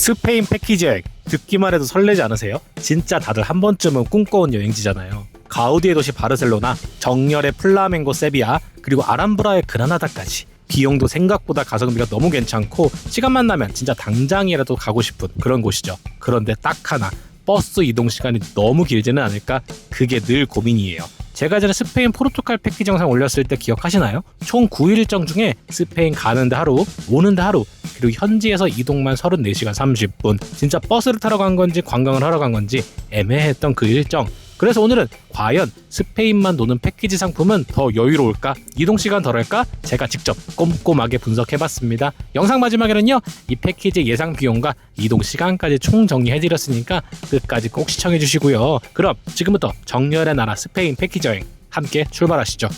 스페인 패키지 여행 듣기만 해도 설레지 않으세요? 진짜 다들 한 번쯤은 꿈꿔온 여행지잖아요. 가우디의 도시 바르셀로나, 정열의 플라멩고 세비야, 그리고 아람브라의 그라나다까지. 비용도 생각보다 가성비가 너무 괜찮고 시간만 나면 진짜 당장이라도 가고 싶은 그런 곳이죠. 그런데 딱 하나, 버스 이동 시간이 너무 길지는 않을까? 그게 늘 고민이에요. 제가 전에 스페인 포르투갈 패키지 영상 올렸을 때 기억하시나요? 총 9일 일정 중에 스페인 가는데 하루, 오는데 하루, 그리고 현지에서 이동만 34시간 30분. 진짜 버스를 타러 간 건지 관광을 하러 간 건지 애매했던 그 일정. 그래서 오늘은 과연 스페인만 도는 패키지 상품은 더 여유로울까? 이동시간 덜할까? 제가 직접 꼼꼼하게 분석해봤습니다. 영상 마지막에는요, 이 패키지 예상 비용과 이동시간까지 총정리해드렸으니까 끝까지 꼭 시청해주시고요. 그럼 지금부터 정열의 나라 스페인 패키지 여행 함께 출발하시죠.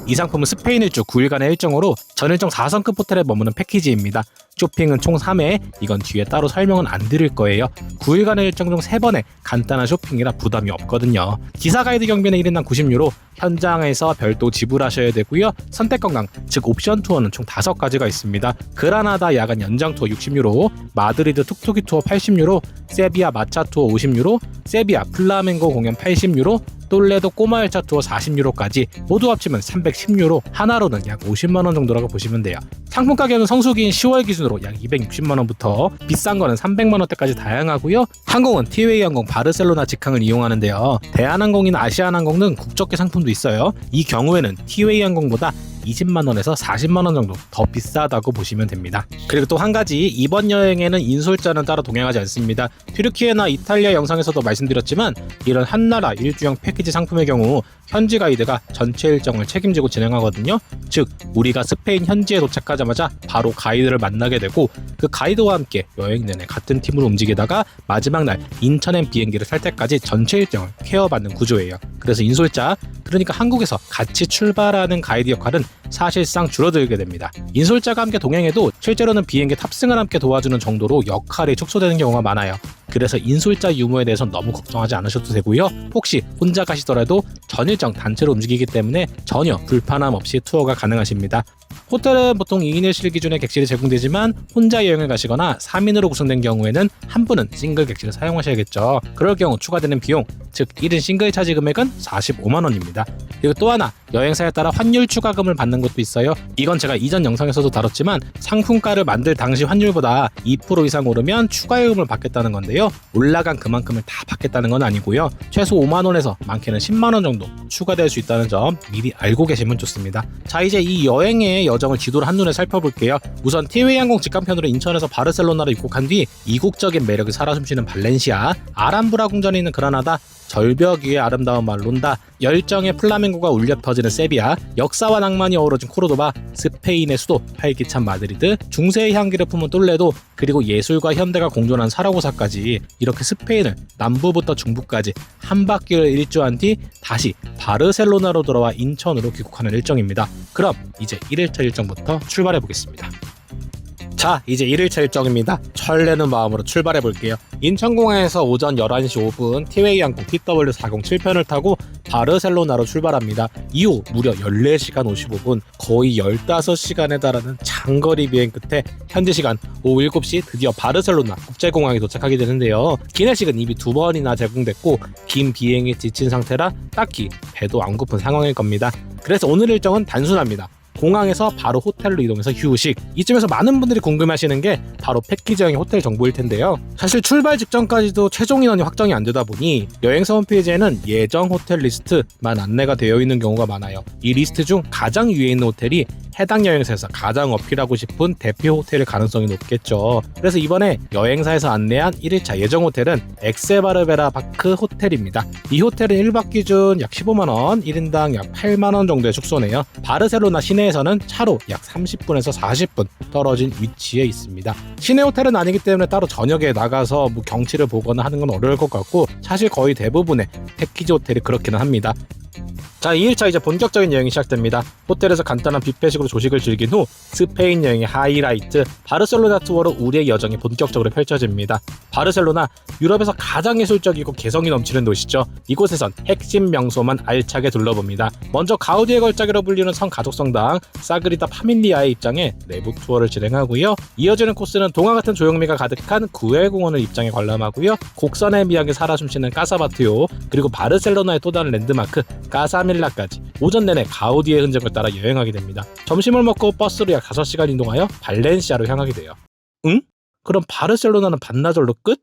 이 상품은 스페인 일주 9일간의 일정으로 전일정 4성급 호텔에 머무는 패키지입니다. 쇼핑은 총 3회, 이건 뒤에 따로 설명은 안 드릴 거예요. 9일간의 일정 중 3번의 간단한 쇼핑이라 부담이 없거든요. 기사 가이드 경비는 1인당 90유로, 현장에서 별도 지불하셔야 되고요. 선택 관광, 즉 옵션 투어는 총 5가지가 있습니다. 그라나다 야간 연장 투어 60유로, 마드리드 툭툭이 투어 80유로, 세비야 마차 투어 50유로, 세비야 플라멩고 공연 80유로, 똘레도 꼬마 열차 투어 40유로까지 모두 합치면 310유로, 하나로는 약 50만원 정도라고 보시면 돼요. 상품 가격은 성수기인 10월 기준으로 약 260만원부터 비싼 거는 300만원대까지 다양하고요. 항공은 티웨이 항공 바르셀로나 직항을 이용하는데요. 대한항공이나 아시아나항공은 국적계 상품도 있어요. 이 경우에는 티웨이 항공보다 20만원에서 40만원 정도 더 비싸다고 보시면 됩니다. 그리고 또 한 가지, 이번 여행에는 인솔자는 따로 동행하지 않습니다. 튀르키예나 이탈리아 영상에서도 말씀드렸지만 이런 한나라 일주형 패키지 상품의 경우 현지 가이드가 전체 일정을 책임지고 진행하거든요. 즉 우리가 스페인 현지에 도착하자마자 바로 가이드를 만나게 되고 그 가이드와 함께 여행 내내 같은 팀으로 움직이다가 마지막 날 인천행 비행기를 탈 때까지 전체 일정을 케어받는 구조예요. 그래서 인솔자, 그러니까 한국에서 같이 출발하는 가이드 역할은 사실상 줄어들게 됩니다. 인솔자가 함께 동행해도 실제로는 비행기 탑승을 함께 도와주는 정도로 역할이 축소되는 경우가 많아요. 그래서 인솔자 유무에 대해서 너무 걱정하지 않으셔도 되고요. 혹시 혼자 가시더라도 전 일정 단체로 움직이기 때문에 전혀 불편함 없이 투어가 가능하십니다. 호텔은 보통 2인 1실 기준의 객실이 제공되지만 혼자 여행을 가시거나 3인으로 구성된 경우에는 한 분은 싱글 객실을 사용하셔야겠죠. 그럴 경우 추가되는 비용, 즉 1인 싱글 차지 금액은 45만원입니다. 그리고 또 하나, 여행사에 따라 환율 추가금을 받는 것도 있어요. 이건 제가 이전 영상에서도 다뤘지만 상품가를 만들 당시 환율보다 2% 이상 오르면 추가 요금을 받겠다는 건데요. 올라간 그만큼을 다 받겠다는 건 아니고요. 최소 5만원에서 많게는 10만원 정도 추가될 수 있다는 점 미리 알고 계시면 좋습니다. 자, 이제 이 여행의 여정을 지도를 한눈에 살펴볼게요. 우선 티웨이 항공 직항편으로 인천에서 바르셀로나로 입국한 뒤 이국적인 매력을 살아 숨쉬는 발렌시아, 아람브라 궁전에 있는 그라나다, 절벽 위의 아름다운 말론다, 열정의 플라멩고가 울려 퍼지는 세비야, 역사와 낭만이 어우러진 코르도바, 스페인의 수도 활기찬 마드리드, 중세의 향기를 품은 똘레도, 그리고 예술과 현대가 공존한 사라고사까지, 이렇게 스페인을 남부부터 중부까지 한 바퀴를 일주한 뒤 다시 바르셀로나로 돌아와 인천으로 귀국하는 일정입니다. 그럼 이제 1일차 일정부터 출발해 보겠습니다. 자, 이제 1일차 일정입니다. 설레는 마음으로 출발해 볼게요. 인천공항에서 오전 11시 5분 티웨이 항공 TW407편을 타고 바르셀로나로 출발합니다. 이후 무려 14시간 55분, 거의 15시간에 달하는 장거리 비행 끝에 현지 시간 오후 7시 드디어 바르셀로나 국제공항에 도착하게 되는데요. 기내식은 이미 2번이나 제공됐고 긴 비행에 지친 상태라 딱히 배도 안 고픈 상황일 겁니다. 그래서 오늘 일정은 단순합니다. 공항에서 바로 호텔로 이동해서 휴식. 이쯤에서 많은 분들이 궁금해하시는 게 바로 패키지형의 호텔 정보일 텐데요. 사실 출발 직전까지도 최종 인원이 확정이 안 되다 보니 여행사 홈페이지에는 예정 호텔 리스트만 안내가 되어 있는 경우가 많아요. 이 리스트 중 가장 위에 있는 호텔이 해당 여행사에서 가장 어필하고 싶은 대표 호텔일 가능성이 높겠죠. 그래서 이번에 여행사에서 안내한 1일차 예정 호텔은 엑세바르베라 파크 호텔입니다. 이 호텔은 1박 기준 약 15만원, 1인당 약 8만원 정도의 숙소네요. 바르셀로나 시내에서는 차로 약 30분에서 40분 떨어진 위치에 있습니다. 시내 호텔은 아니기 때문에 따로 저녁에 나가서 경치를 보거나 하는 건 어려울 것 같고 사실 거의 대부분의 패키지 호텔이 그렇기는 합니다. 자, 2일차 이제 본격적인 여행이 시작됩니다. 호텔에서 간단한 뷔페식으로 조식을 즐긴 후 스페인 여행의 하이라이트 바르셀로나 투어로 우리의 여정이 본격적으로 펼쳐집니다. 바르셀로나, 유럽에서 가장 예술적이고 개성이 넘치는 도시죠. 이곳에선 핵심 명소만 알차게 둘러봅니다. 먼저 가우디의 걸작이라 불리는 가족성당 사그리다 파밀리아에 입장해 내부 투어를 진행하고요. 이어지는 코스는 동화 같은 조형미가 가득한 구엘공원을 입장해 관람하고요. 곡선의 미학에 살아 숨쉬는 까사바티오, 그리고 바르셀로나의 또 다른 랜드마크 까사밀라까지 오전 내내 가우디의 흔적을 따라 여행하게 됩니다. 점심을 먹고 버스로 약 5시간 이동하여 발렌시아로 향하게 돼요. 응? 그럼 바르셀로나는 반나절로 끝?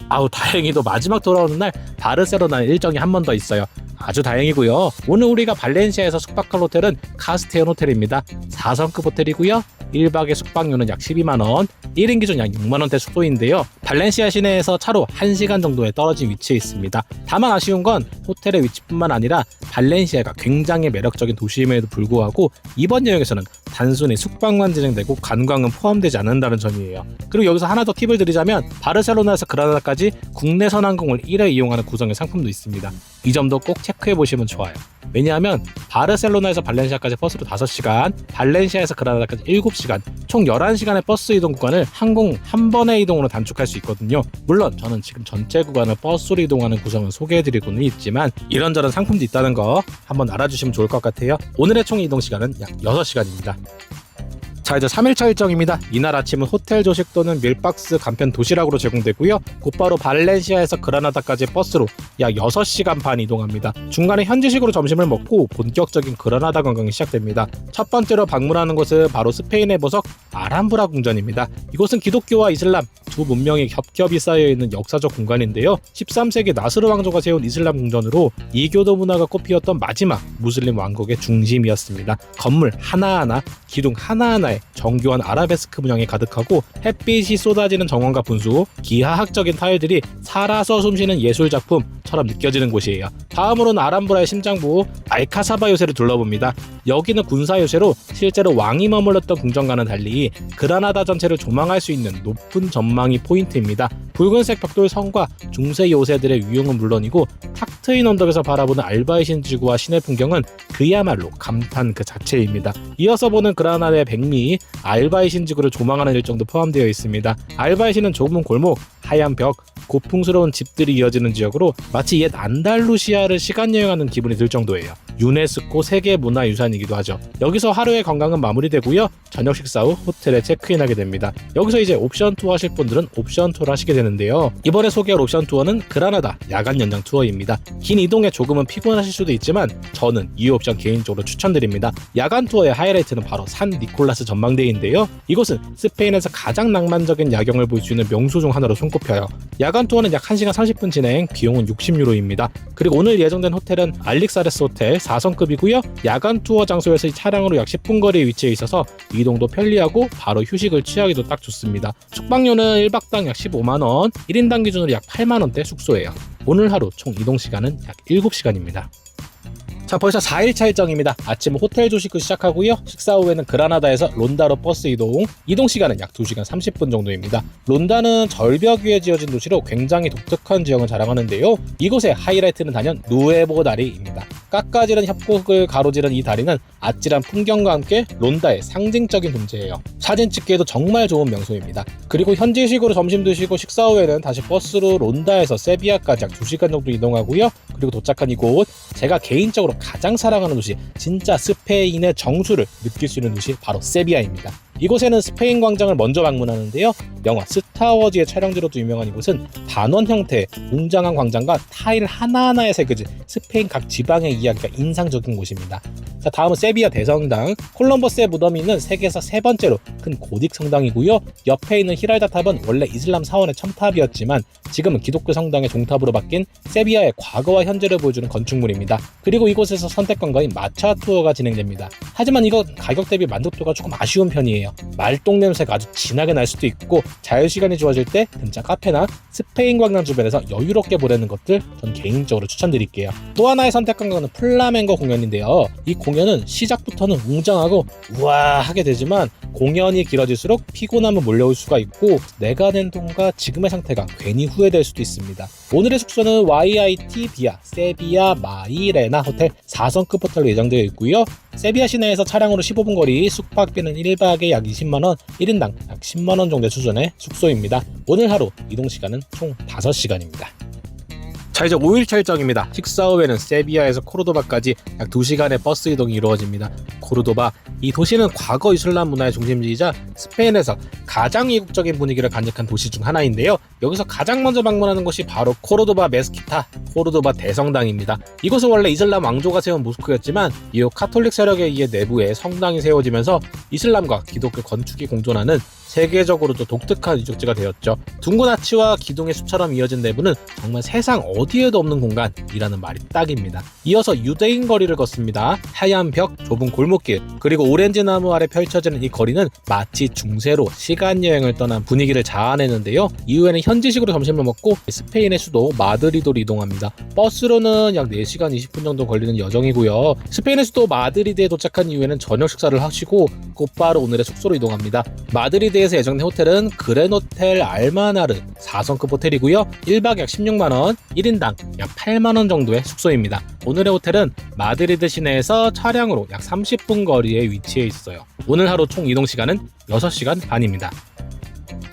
아우, 다행히도 마지막 돌아오는 날 바르셀로나는 일정이 한 번 더 있어요. 아주 다행이고요. 오늘 우리가 발렌시아에서 숙박할 호텔은 카스테온 호텔입니다. 4성급 호텔이고요. 1박의 숙박료는 약 12만원, 1인 기준 약 6만원대 숙소인데요. 발렌시아 시내에서 차로 1시간 정도에 떨어진 위치에 있습니다. 다만 아쉬운 건 호텔의 위치뿐만 아니라 발렌시아가 굉장히 매력적인 도시임에도 불구하고 이번 여행에서는 단순히 숙박만 진행되고 관광은 포함되지 않는다는 점이에요. 그리고 여기서 하나 더 팁을 드리자면 바르셀로나에서 그라나다까지 국내선 항공을 1회 이용하는 구성의 상품도 있습니다. 이 점도 꼭 체크해보시면 좋아요. 왜냐하면 바르셀로나에서 발렌시아까지 버스로 5시간, 발렌시아에서 그라나다까지 7시간, 총 11시간의 버스 이동 구간을 항공 한 번의 이동으로 단축할 수 있거든요. 물론 저는 지금 전체 구간을 버스로 이동하는 구성을 소개해드리고는 있지만 이런저런 상품도 있다는 거 한번 알아주시면 좋을 것 같아요. 오늘의 총 이동 시간은 약 6시간입니다. 자, 이제 3일차 일정입니다. 이날 아침은 호텔 조식 또는 밀박스 간편 도시락으로 제공되고요. 곧바로 발렌시아에서 그라나다까지 버스로 약 6시간 반 이동합니다. 중간에 현지식으로 점심을 먹고 본격적인 그라나다 관광이 시작됩니다. 첫 번째로 방문하는 곳은 바로 스페인의 보석 알함브라 궁전입니다. 이곳은 기독교와 이슬람 두 문명이 겹겹이 쌓여있는 역사적 공간인데요. 13세기 나스르 왕조가 세운 이슬람 궁전으로 이교도 문화가 꽃피웠던 마지막 무슬림 왕국의 중심이었습니다. 건물 하나하나, 기둥 하나하나에 정교한 아라베스크 문양이 가득하고 햇빛이 쏟아지는 정원과 분수, 기하학적인 타일들이 살아서 숨쉬는 예술작품처럼 느껴지는 곳이에요. 다음으로는 아람브라의 심장부 알카사바 요새를 둘러봅니다. 여기는 군사 요새로 실제로 왕이 머물렀던 궁전과는 달리 그라나다 전체를 조망할 수 있는 높은 전망이 포인트입니다. 붉은색 벽돌 성과 중세 요새들의 위용은 물론이고 탁 트인 언덕에서 바라보는 알바이신 지구와 시내 풍경은 그야말로 감탄 그 자체입니다. 이어서 보는 그라나다의 백미 알바이신 지구를 조망하는 일정도 포함되어 있습니다. 알바이신은 좁은 골목, 하얀 벽, 고풍스러운 집들이 이어지는 지역으로 마치 옛 안달루시아를 시간여행하는 기분이 들 정도예요. 유네스코 세계문화유산이기도 하죠. 여기서 하루의 관광은 마무리되고요. 저녁 식사 후 호텔에 체크인하게 됩니다. 여기서 이제 옵션 투어 하실 분들은 옵션 투어를 하시게 되는데요. 이번에 소개할 옵션 투어는 그라나다 야간 연장 투어입니다. 긴 이동에 조금은 피곤하실 수도 있지만 저는 이 옵션 개인적으로 추천드립니다. 야간 투어의 하이라이트는 바로 산 니콜라스 전망대인데요. 이곳은 스페인에서 가장 낭만적인 야경을 볼 수 있는 명소 중 하나로 손꼽혀요. 야간 투어는 약 1시간 30분 진행, 비용은 60유로입니다. 그리고 오늘 예정된 호텔은 알릭사레스 호텔 4성급이고요. 야간 투어 장소에서 차량으로 약 10분 거리에 위치해 있어서 이동도 편리하고 바로 휴식을 취하기도 딱 좋습니다. 숙박료는 1박당 약 15만원, 1인당 기준으로 약 8만원대 숙소예요. 오늘 하루 총 이동 시간은 약 7시간입니다. 자, 벌써 4일차 일정입니다. 아침 호텔 조식을 시작하고요. 식사 후에는 그라나다에서 론다로 버스 이동 시간은 약 2시간 30분 정도입니다. 론다는 절벽 위에 지어진 도시로 굉장히 독특한 지형을 자랑하는데요. 이곳의 하이라이트는 단연 누에보 다리입니다. 깎아지른 협곡을 가로지른 이 다리는 아찔한 풍경과 함께 론다의 상징적인 존재예요. 사진 찍기에도 정말 좋은 명소입니다. 그리고 현지식으로 점심 드시고 식사 후에는 다시 버스로 론다에서 세비야까지 약 2시간 정도 이동하고요. 그리고 도착한 이곳, 제가 개인적으로 가장 사랑하는 도시, 진짜 스페인의 정수를 느낄 수 있는 도시 바로 세비야입니다. 이곳에는 스페인 광장을 먼저 방문하는데요. 영화 스타워즈의 촬영지로도 유명한 이곳은 반원 형태의 웅장한 광장과 타일 하나하나에 새겨진 스페인 각 지방의 이야기가 인상적인 곳입니다. 자, 다음은 세비야 대성당. 콜럼버스의 무덤이 있는 세계에서 3번째로 큰 고딕 성당이고요. 옆에 있는 히랄다 탑은 원래 이슬람 사원의 첨탑이었지만 지금은 기독교 성당의 종탑으로 바뀐 세비야의 과거와 현재를 보여주는 건축물입니다. 그리고 이곳에서 선택관광인 마차 투어가 진행됩니다. 하지만 이건 가격 대비 만족도가 조금 아쉬운 편이에요. 성당이에요. 말똥 냄새가 아주 진하게 날 수도 있고 자유시간이 주어질 때 근처 카페나 스페인 광장 주변에서 여유롭게 보내는 것들 전 개인적으로 추천드릴게요. 또 하나의 선택 관광은 플라멩고 공연인데요. 이 공연은 시작부터는 웅장하고 우아하게 되지만 공연이 길어질수록 피곤함은 몰려올 수가 있고 내가 낸 돈과 지금의 상태가 괜히 후회될 수도 있습니다. 오늘의 숙소는 YIT 비아 세비야 마이레나 호텔 4성급 호텔로 예정되어 있고요. 세비야 시내에서 차량으로 15분 거리, 숙박비는 1박에 약 20만원, 1인당 약 10만원 정도의 수준의 숙소입니다. 오늘 하루 이동 시간은 총 5시간입니다. 자, 이제 5일차 일정입니다. 식사 후에는 세비야에서 코르도바까지 약 2시간의 버스 이동이 이루어집니다. 코르도바, 이 도시는 과거 이슬람 문화의 중심지이자 스페인에서 가장 이국적인 분위기를 간직한 도시 중 하나인데요. 여기서 가장 먼저 방문하는 곳이 바로 코르도바 메스키타, 코르도바 대성당입니다. 이곳은 원래 이슬람 왕조가 세운 모스크였지만 이후 카톨릭 세력에 의해 내부에 성당이 세워지면서 이슬람과 기독교 건축이 공존하는 세계적으로도 독특한 유적지가 되었죠. 둥근 아치와 기둥의 숲처럼 이어진 내부는 정말 세상 어디에도 없는 공간이라는 말이 딱입니다. 이어서 유대인 거리를 걷습니다. 하얀 벽, 좁은 골목길, 그리고 오렌지 나무 아래 펼쳐지는 이 거리는 마치 중세로 시간 여행을 떠난 분위기를 자아내는데요. 이후에는 현지식으로 점심을 먹고 스페인의 수도 마드리드로 이동합니다. 버스로는 약 4시간 20분 정도 걸리는 여정이고요. 스페인의 수도 마드리드에 도착한 이후에는 저녁 식사를 하시고 곧바로 오늘의 숙소로 이동합니다. 마드리드에서 예정된 호텔은 그랜호텔 알마나르 4성급 호텔이고요. 1박 약 16만원, 1인당 약 8만원 정도의 숙소입니다. 오늘의 호텔은 마드리드 시내에서 차량으로 약 30분 거리에 위치해 있어요. 오늘 하루 총 이동 시간은 6시간 반입니다.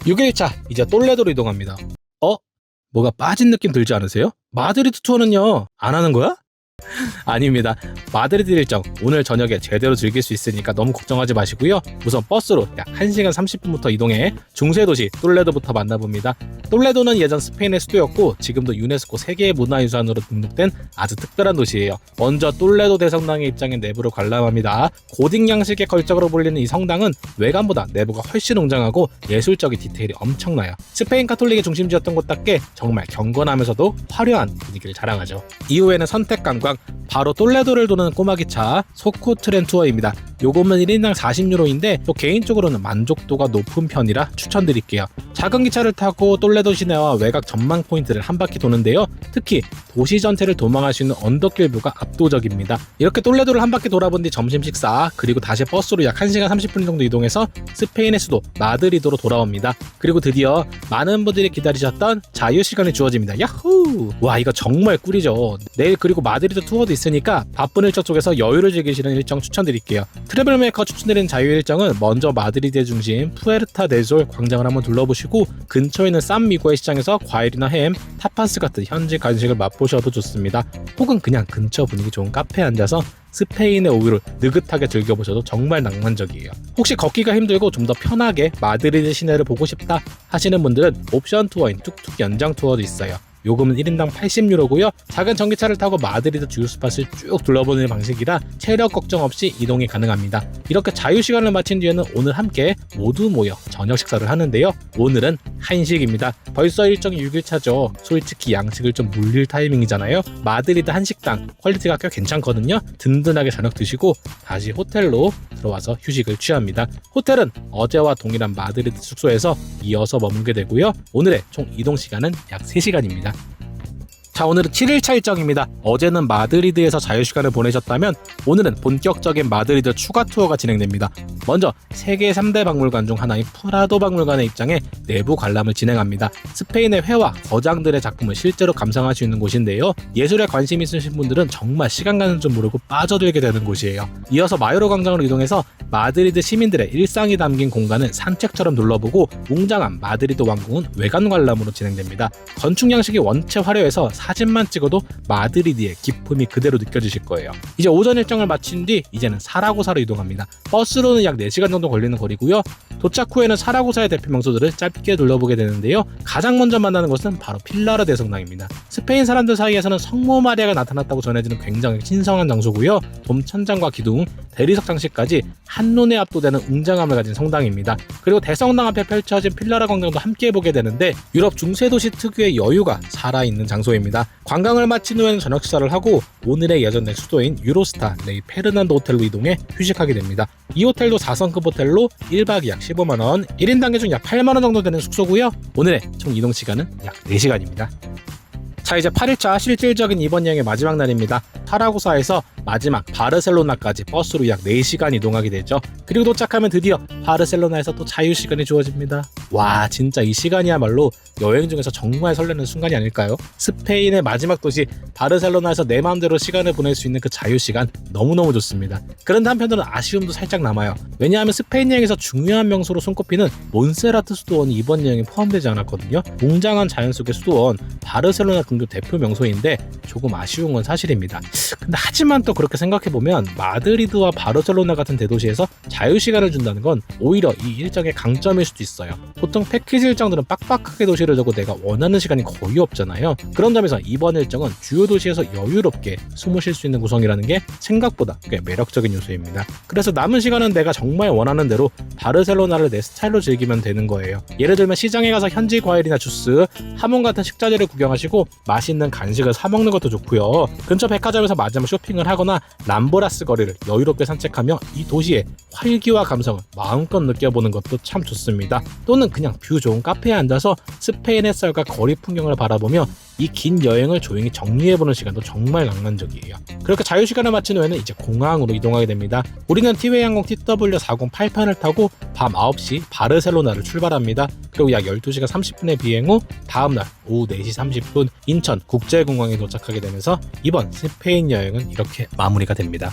6일차, 이제 똘레도로 이동합니다. 뭐가 빠진 느낌 들지 않으세요? 마드리드 투어는요, 안 하는 거야? 아닙니다. 마드리드 일정 오늘 저녁에 제대로 즐길 수 있으니까 너무 걱정하지 마시고요. 우선 버스로 약 1시간 30분부터 이동해 중세 도시 똘레도부터 만나봅니다. 똘레도는 예전 스페인의 수도였고 지금도 유네스코 세계 문화유산으로 등록된 아주 특별한 도시예요. 먼저 똘레도 대성당의 입장인 내부를 관람합니다. 고딕 양식의 걸작으로 불리는 이 성당은 외관보다 내부가 훨씬 웅장하고 예술적인 디테일이 엄청나요. 스페인 카톨릭의 중심지였던 곳답게 정말 경건하면서도 화려한 분위기를 자랑하죠. 이후에는 선택 관광, 바로 똘레도를 도는 꼬마기차 소코트렌 투어입니다. 요금은 1인당 40유로인데 또 개인적으로는 만족도가 높은 편이라 추천드릴게요. 작은 기차를 타고 똘레도 시내와 외곽 전망 포인트를 한 바퀴 도는데요. 특히 도시 전체를 도망할 수 있는 언덕길 뷰가 압도적입니다. 이렇게 똘레도를 한 바퀴 돌아본 뒤 점심 식사, 그리고 다시 버스로 약 1시간 30분 정도 이동해서 스페인의 수도 마드리드로 돌아옵니다. 그리고 드디어 많은 분들이 기다리셨던 자유시간이 주어집니다. 야호! 와, 이거 정말 꿀이죠. 내일 그리고 마드리드 투어도 있으니까 바쁜 일정 속에서 여유를 즐기시는 일정 추천드릴게요. 트래블메이커 추천드리는 자유 일정은 먼저 마드리드의 중심 푸에르타델솔 광장을 한번 둘러보시고 근처에 있는 산 미구엘 시장에서 과일이나 햄, 타파스 같은 현지 간식을 맛보셔도 좋습니다. 혹은 그냥 근처 분위기 좋은 카페에 앉아서 스페인의 우유를 느긋하게 즐겨보셔도 정말 낭만적이에요. 혹시 걷기가 힘들고 좀 더 편하게 마드리드 시내를 보고 싶다 하시는 분들은 옵션 투어인 뚝뚝 연장 투어도 있어요. 요금은 1인당 80유로고요. 작은 전기차를 타고 마드리드 주요 스팟을 쭉 둘러보는 방식이라 체력 걱정 없이 이동이 가능합니다. 이렇게 자유시간을 마친 뒤에는 오늘 함께 모두 모여 저녁 식사를 하는데요. 오늘은 한식입니다. 벌써 일정이 6일차죠. 솔직히 양식을 좀 물릴 타이밍이잖아요. 마드리드 한식당 퀄리티가 꽤 괜찮거든요. 든든하게 저녁 드시고 다시 호텔로 들어와서 휴식을 취합니다. 호텔은 어제와 동일한 마드리드 숙소에서 이어서 머물게 되고요. 오늘의 총 이동 시간은 약 3시간입니다. 자, 오늘은 7일차 일정입니다. 어제는 마드리드에서 자유시간을 보내셨다면 오늘은 본격적인 마드리드 추가 투어가 진행됩니다. 먼저 세계 3대 박물관 중 하나인 프라도 박물관에 입장해 내부 관람을 진행합니다. 스페인의 회화, 거장들의 작품을 실제로 감상할 수 있는 곳인데요. 예술에 관심 있으신 분들은 정말 시간 가는 줄 모르고 빠져들게 되는 곳이에요. 이어서 마요로 광장으로 이동해서 마드리드 시민들의 일상이 담긴 공간을 산책처럼 둘러보고 웅장한 마드리드 왕궁은 외관 관람으로 진행됩니다. 건축 양식이 원체 화려해서 사진만 찍어도 마드리드의 기품이 그대로 느껴지실 거예요. 이제 오전 일정을 마친 뒤 이제는 사라고사로 이동합니다. 버스로는 약 4시간 정도 걸리는 거리고요. 도착 후에는 사라고사의 대표 명소들을 짧게 둘러보게 되는데요. 가장 먼저 만나는 곳은 바로 필라르 대성당입니다. 스페인 사람들 사이에서는 성모 마리아가 나타났다고 전해지는 굉장히 신성한 장소고요. 돔 천장과 기둥, 대리석 장식까지 한눈에 압도되는 웅장함을 가진 성당입니다. 그리고 대성당 앞에 펼쳐진 필라르 광장도 함께 보게 되는데 유럽 중세 도시 특유의 여유가 살아있는 장소입니다. 있습니다. 관광을 마친 후에는 저녁 식사를 하고 오늘의 예정된 수도인 유로스타 레이 페르난도 호텔로 이동해 휴식하게 됩니다. 이 호텔도 4성급 호텔로 1박이 약 15만원, 1인당 기준 약 8만원 정도 되는 숙소고요. 오늘의 총 이동 시간은 약 4시간입니다. 자, 이제 8일차 실질적인 이번 여행의 마지막 날입니다. 사라고사에서 마지막 바르셀로나까지 버스로 약 4시간 이동하게 되죠. 그리고 도착하면 드디어 바르셀로나에서 또 자유시간이 주어집니다. 와, 진짜 이 시간이야말로 여행 중에서 정말 설레는 순간이 아닐까요? 스페인의 마지막 도시 바르셀로나에서 내 마음대로 시간을 보낼 수 있는 그 자유시간 너무너무 좋습니다. 그런데 한편으로는 아쉬움도 살짝 남아요. 왜냐하면 스페인 여행에서 중요한 명소로 손꼽히는 몬세라트 수도원이 이번 여행에 포함되지 않았거든요. 웅장한 자연 속의 수도원 바르셀로나 근교 대표 명소인데 조금 아쉬운 건 사실입니다. 근데 하지만 또 그렇게 생각해보면 마드리드와 바르셀로나 같은 대도시에서 자유시간을 준다는 건 오히려 이 일정의 강점일 수도 있어요. 보통 패키지 일정들은 빡빡하게 도시를 두고 내가 원하는 시간이 거의 없잖아요. 그런 점에서 이번 일정은 주요 도시에서 여유롭게 숨을 쉴 수 있는 구성이라는 게 생각보다 꽤 매력적인 요소입니다. 그래서 남은 시간은 내가 정말 원하는 대로 바르셀로나를 내 스타일로 즐기면 되는 거예요. 예를 들면 시장에 가서 현지 과일이나 주스, 하몬 같은 식자재를 구경하시고 맛있는 간식을 사 먹는 것도 좋고요. 근처 백화점에서 마지막 쇼핑을 하거나 람브라스 거리를 여유롭게 산책하며 이 도시의 활기와 감성을 마음껏 느껴보는 것도 참 좋습니다. 또는 그냥 뷰 좋은 카페에 앉아서 스페인 햇살과 거리 풍경을 바라보며 이 긴 여행을 조용히 정리해보는 시간도 정말 낭만적이에요. 그렇게 자유시간을 마친 후에는 이제 공항으로 이동하게 됩니다. 우리는 티웨이 항공 TW408편을 타고 밤 9시 바르셀로나를 출발합니다. 그리고 약 12시간 30분의 비행 후 다음날 오후 4시 30분 인천 국제공항에 도착하게 되면서 이번 스페인 여행은 이렇게 마무리가 됩니다.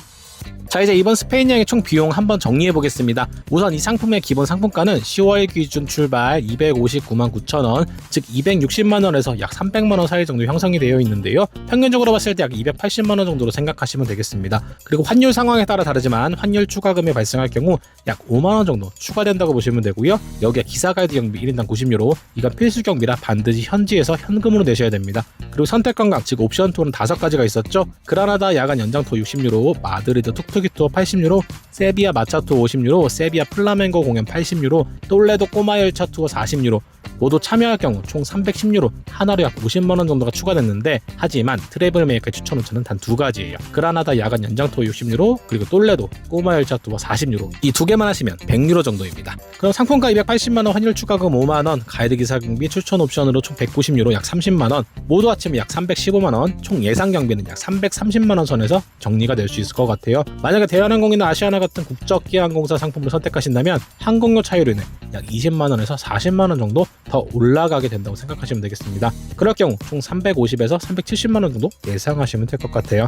자, 이제 이번 스페인 여행의 총 비용 한번 정리해 보겠습니다. 우선 이 상품의 기본 상품가는 10월 기준 출발 259만 9천원, 즉 260만원에서 약 300만원 사이 정도 형성이 되어 있는데요. 평균적으로 봤을 때 약 280만원 정도로 생각하시면 되겠습니다. 그리고 환율 상황에 따라 다르지만 환율 추가금이 발생할 경우 약 5만원 정도 추가된다고 보시면 되고요. 여기에 기사가이드 경비 1인당 90유로, 이건 필수 경비라 반드시 현지에서 현금으로 내셔야 됩니다. 그리고 선택 관광, 즉 옵션 투어는 5가지가 있었죠. 그라나다 야간 연장 투어 60유로, 마드리드 툭툭이 투어 80유로, 세비야 마차 투어 50유로, 세비야 플라멩고 공연 80유로, 똘레도 꼬마 열차 투어 40유로, 모두 참여할 경우 총 310유로, 하나로 약 50만원 정도가 추가됐는데, 하지만 트래블 메이커의 추천 옵션은 단 2가지예요. 그라나다 야간 연장 투어 60유로, 그리고 똘레도 꼬마 열차 투어 40유로, 이 2개만 하시면 100유로 정도입니다. 그럼 상품가 280만원, 환율 추가금 5만원, 가이드 기사 경비 추천 옵션으로 총 190유로 약 30만원, 모두 합치면 약 315만원, 총 예상 경비는 약 330만원 선에서 정리가 될 수 있을 것 같아요. 만약에 대한항공이나 아시아나 같은 국적기 항공사 상품을 선택하신다면 항공료 차이로 인해 약 20만원에서 40만원 정도 더 올라가게 된다고 생각하시면 되겠습니다. 그럴 경우 총 350에서 370만원 정도 예상하시면 될 것 같아요.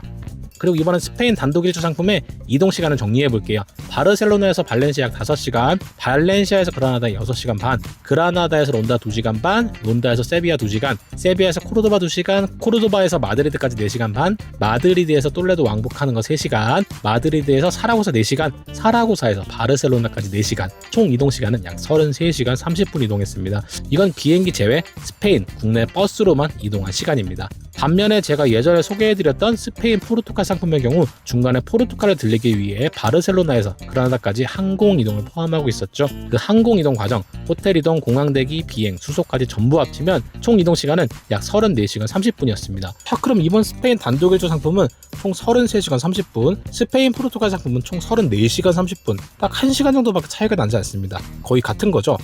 그리고 이번엔 스페인 단독 일주 상품의 이동 시간을 정리해 볼게요. 바르셀로나에서 발렌시아 약 5시간, 발렌시아에서 그라나다 6시간 반, 그라나다에서 론다 2시간 반, 론다에서 세비야 2시간, 세비야에서 코르도바 2시간, 코르도바에서 마드리드까지 4시간 반, 마드리드에서 똘레도 왕복하는 거 3시간, 마드리드에서 사라고사 4시간, 사라고사에서 바르셀로나까지 4시간, 총 이동 시간은 약 33시간 30분 이동했습니다. 이건 비행기 제외 스페인 국내 버스로만 이동한 시간입니다. 반면에 제가 예전에 소개해드렸던 스페인 포르투갈 상품의 경우 중간에 포르투갈을 들리기 위해 바르셀로나에서 그라나다까지 항공 이동을 포함하고 있었죠. 그 항공 이동 과정, 호텔 이동, 공항 대기, 비행, 수속까지 전부 합치면 총 이동 시간은 약 34시간 30분이었습니다. 그럼 이번 스페인 단독 일주 상품은 총 33시간 30분, 스페인 포르투갈 상품은 총 34시간 30분, 딱 1시간 정도밖에 차이가 나지 않습니다. 거의 같은 거죠.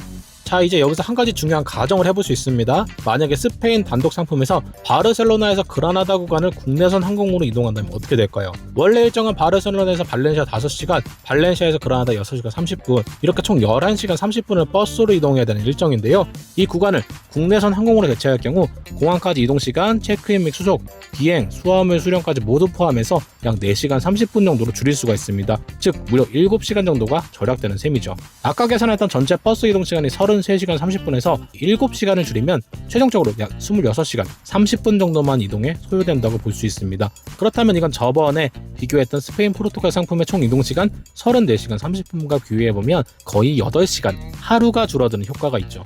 자, 이제 여기서 한 가지 중요한 가정을 해볼 수 있습니다. 만약에 스페인 단독 상품에서 바르셀로나에서 그라나다 구간을 국내선 항공으로 이동한다면 어떻게 될까요? 원래 일정은 바르셀로나에서 발렌시아 5시간, 발렌시아에서 그라나다 6시간 30분, 이렇게 총 11시간 30분을 버스로 이동해야 되는 일정인데요. 이 구간을 국내선 항공으로 대체할 경우 공항까지 이동시간, 체크인 및 수속, 비행, 수화물 수령까지 모두 포함해서 약 4시간 30분 정도로 줄일 수가 있습니다. 즉 무려 7시간 정도가 절약되는 셈이죠. 아까 계산했던 전체 버스 이동 시간이 33시간 30분에서 7시간을 줄이면 최종적으로 약 26시간 30분 정도만 이동에 소요된다고 볼 수 있습니다. 그렇다면 이건 저번에 비교했던 스페인 포르투갈 상품의 총 이동시간 34시간 30분과 비교해보면 거의 8시간, 하루가 줄어드는 효과가 있죠.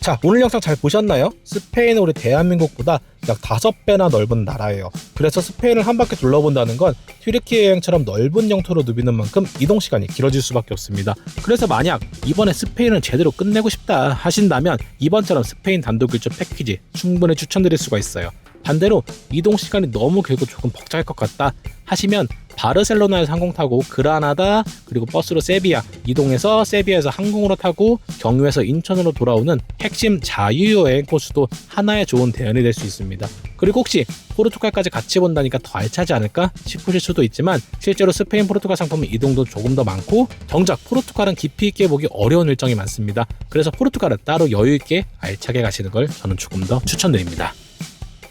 자, 오늘 영상 잘 보셨나요? 스페인은 우리 대한민국보다 약 5배나 넓은 나라예요. 그래서 스페인을 한 바퀴 둘러본다는 건 튀르키예 여행처럼 넓은 영토로 누비는 만큼 이동시간이 길어질 수밖에 없습니다. 그래서 만약 이번에 스페인을 제대로 끝내고 싶다 하신다면 이번처럼 스페인 단독 일주 패키지 충분히 추천드릴 수가 있어요. 반대로 이동 시간이 너무 길고 조금 벅찰 것 같다 하시면 바르셀로나에서 항공 타고 그라나다 그리고 버스로 세비야 이동해서 세비야에서 항공으로 타고 경유해서 인천으로 돌아오는 핵심 자유여행 코스도 하나의 좋은 대안이 될 수 있습니다. 그리고 혹시 포르투갈까지 같이 본다니까 더 알차지 않을까 싶으실 수도 있지만 실제로 스페인 포르투갈 상품은 이동도 조금 더 많고 정작 포르투갈은 깊이 있게 보기 어려운 일정이 많습니다. 그래서 포르투갈은 따로 여유 있게 알차게 가시는 걸 저는 조금 더 추천드립니다.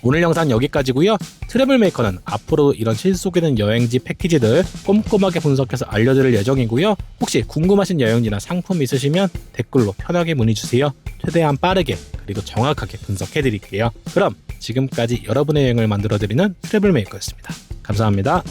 오늘 영상 여기까지고요. 트래블메이커는 앞으로 이런 실속있는 여행지 패키지들 꼼꼼하게 분석해서 알려드릴 예정이고요. 혹시 궁금하신 여행지나 상품 있으시면 댓글로 편하게 문의주세요. 최대한 빠르게 그리고 정확하게 분석해드릴게요. 그럼 지금까지 여러분의 여행을 만들어드리는 트래블메이커였습니다. 감사합니다.